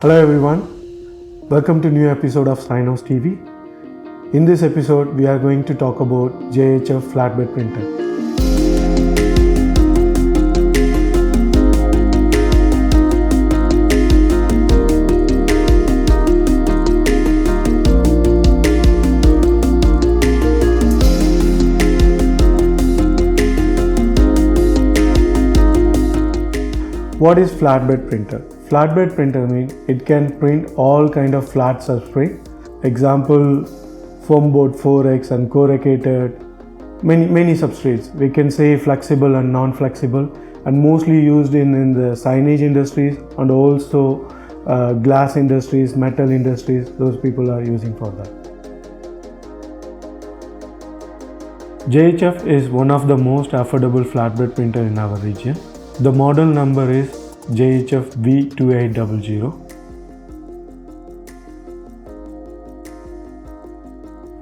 Hello everyone, welcome to new episode of SIGNHOUSE TV. In this episode, we are going to talk about JHF Flatbed printer. What is flatbed printer? Flatbed printer means it can print all kind of flat substrate. Example, foam board 4x and corrugated, many substrates. We can say flexible and non-flexible, and mostly used in the signage industries and also glass industries, metal industries. Those people are using for that. JHF is one of the most affordable flatbed printer in our region. The model number is JHF V2800.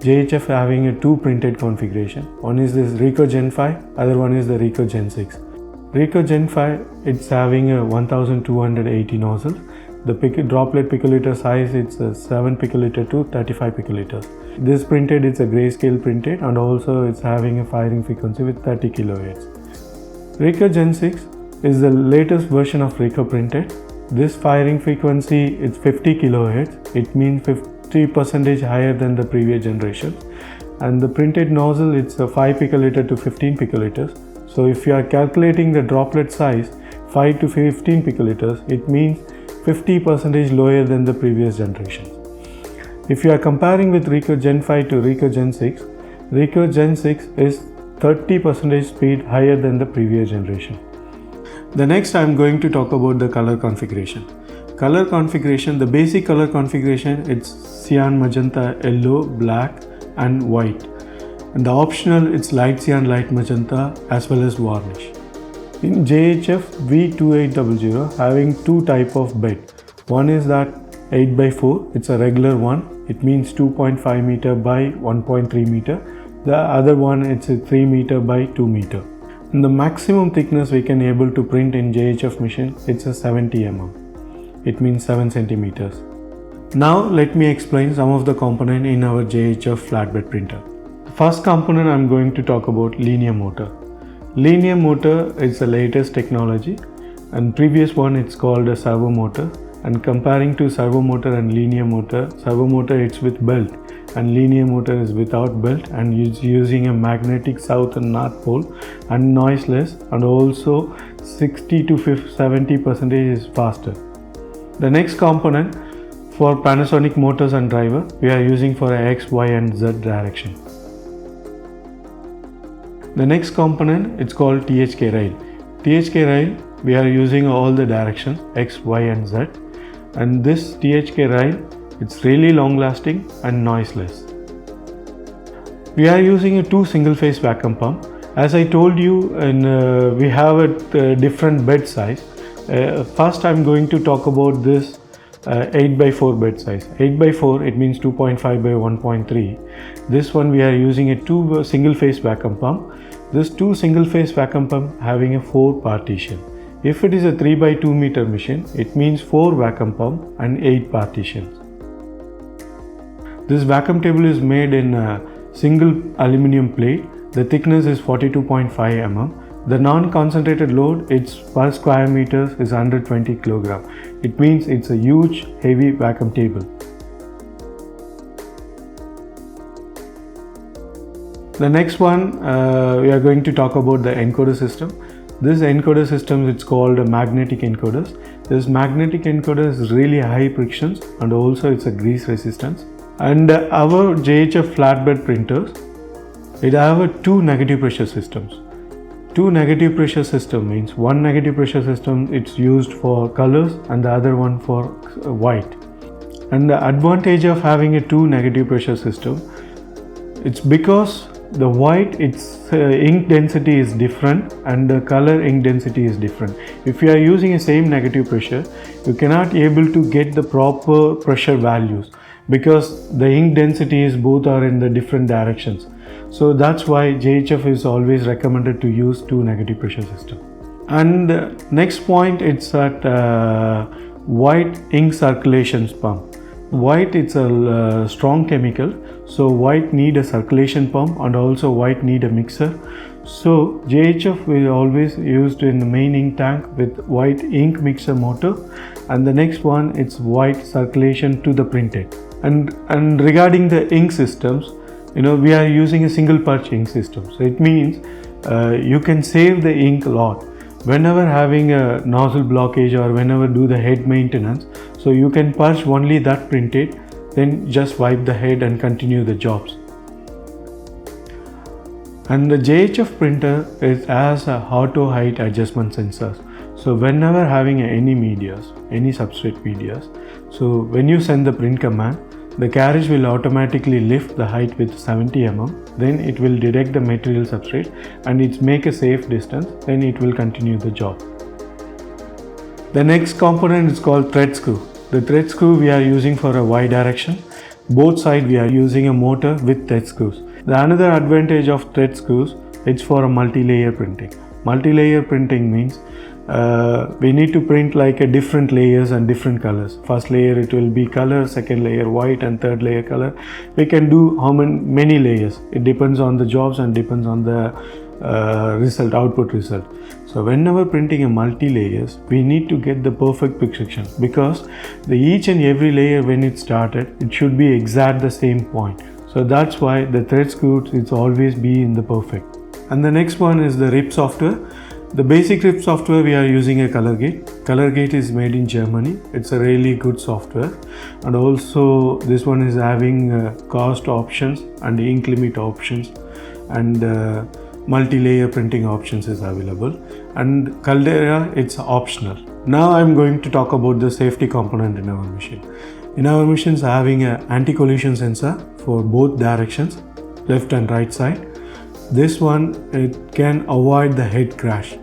JHF having a two printed configuration. One is this RICOH Gen 5, other one is the RICOH Gen 6. RICOH Gen 5, it's having a 1280 nozzles. The droplet picoliter size, it's 7 picoliter to 35 picoliters. This printed, it's a grayscale printed, and also it's having a firing frequency with 30 kHz. RICOH Gen 6 is the latest version of RICOH printed. This firing frequency is 50 kHz. It means 50% higher than the previous generation. And the printed nozzle, it's a 5 picoliter to 15 picoliters. So if you are calculating the droplet size 5 to 15 picoliters, it means 50% lower than the previous generation. If you are comparing with RICOH Gen 5 to RICOH Gen 6, RICOH Gen 6 is 30% speed higher than the previous generation. The next I am going to talk about the color configuration. Color configuration, the basic color configuration, it's cyan, magenta, yellow, black and white. And the optional, it's light cyan, light magenta as well as varnish. In JHF V2800 having two type of bed. One is that 8x4, it's a regular one. It means 2.5 meter by 1.3 meter. The other one, it's a 3 meter by 2 meter. And the maximum thickness we can able to print in JHF machine, it's a 70 mm. It means 7 centimeters. Now let me explain some of the component in our JHF flatbed printer. The first component I'm going to talk about linear motor. Linear motor is the latest technology, and previous one it's called a servo motor. And comparing to servo motor and linear motor, servo motor it's with belt and linear motor is without belt and is using a magnetic south and north pole and noiseless, and also 60 to 70% is faster. The next component for Panasonic motors and driver, we are using for a X, Y and Z direction. The next component, it's called THK rail. THK rail, we are using all the directions X, Y and Z. And this THK rail, it's really long lasting and noiseless. We are using a two single phase vacuum pump. As I told you, we have a different bed size. First I'm going to talk about this 8x4 bed size. 8x4, it means 2.5 by 1.3. This one we are using a two single phase vacuum pump. This two single phase vacuum pump having a 4 partition. If it is a 3x2 meter machine, it means 4 vacuum pump and 8 partitions. This vacuum table is made in a single aluminum plate. The thickness is 42.5 mm. The non-concentrated load, it's per square meters is 120 kg. It means it's a huge heavy vacuum table. The next one, we are going to talk about the encoder system. This encoder system, it's called a magnetic encoders. This magnetic encoder is really high frictions and also it's a grease resistance. And our JHF flatbed printers, it have two negative pressure systems. Two negative pressure system means one negative pressure system it's used for colors and the other one for white. And the advantage of having a two negative pressure system, it's because the white, its ink density is different and the color ink density is different. If you are using a same negative pressure, you cannot able to get the proper pressure values because the ink density is both are in the different directions. So that's why JHF is always recommended to use two negative pressure system. And next point, it's that white ink circulation pump. White, it's a strong chemical, so white need a circulation pump, and also white need a mixer. So JHF will always used in the main ink tank with white ink mixer motor, and the next one it's white circulation to the printed. And regarding the ink systems, we are using a single purge ink system, so it means you can save the ink a lot whenever having a nozzle blockage or whenever do the head maintenance. So you can purge only that printed, then just wipe the head and continue the jobs. And the JHF printer has a auto height adjustment sensors. So whenever having any medias, any substrate medias, so when you send the print command, the carriage will automatically lift the height with 70 mm, then it will detect the material substrate and it make a safe distance, then it will continue the job. The next component is called thread screw. The thread screw we are using for a Y direction. Both sides we are using a motor with thread screws. The another advantage of thread screws, it's for a multi-layer printing. Multi-layer printing means we need to print like a different layers and different colors. First layer it will be color, second layer white, and third layer color. We can do how many layers. It depends on the jobs and depends on the output result. So whenever printing a multi-layers, we need to get the perfect precision, because each and every layer when it started, it should be exact the same point. So that's why the thread screws it's always be in the perfect. And the next one is the RIP software. The basic RIP software we are using a ColorGate. ColorGate is made in Germany. It's a really good software, and also this one is having cost options and ink limit options, and multi-layer printing options is available, and Caldera it's optional. Now I'm going to talk about the safety component in our machine. In our machines having an anti-collision sensor for both directions, left and right side. This one it can avoid the head crash,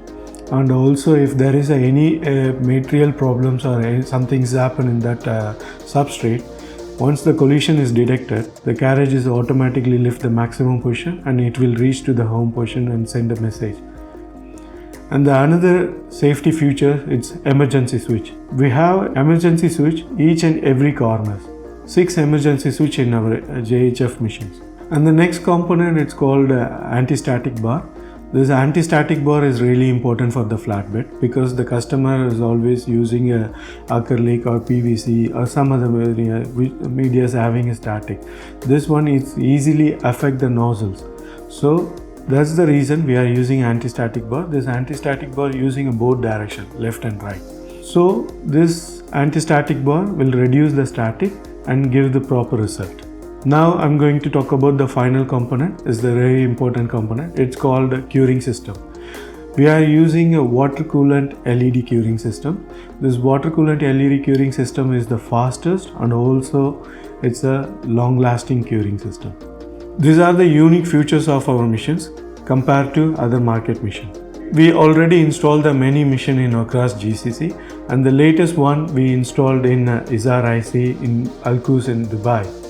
and also if there is any material problems or something's happened in that substrate, once the collision is detected, the carriage is automatically lift the maximum position and it will reach to the home position and send a message. And the another safety feature, it's emergency switch. We have emergency switch each and every corner. 6 emergency switch in our JHF machines. And the next component, it's called anti-static bar. This anti-static bar is really important for the flatbed, because the customer is always using a acrylic or PVC or some other media is having a static. This one is easily affect the nozzles. So that's the reason we are using anti-static bar. This anti-static bar using a both direction, left and right. So this anti-static bar will reduce the static and give the proper result. Now I'm going to talk about the final component. Is the very important component. It's called a curing system. We are using a water coolant LED curing system. This water coolant LED curing system is the fastest, and also it's a long lasting curing system. These are the unique features of our machines compared to other market machines. We already installed the many machines in across GCC, and the latest one we installed in Izar IC in Al Quoz in Dubai.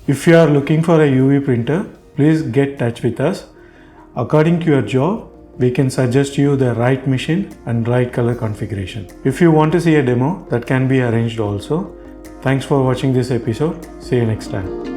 If you are looking for a UV printer, please get in touch with us. According to your job, we can suggest you the right machine and right color configuration. If you want to see a demo, that can be arranged also. Thanks for watching this episode. See you next time.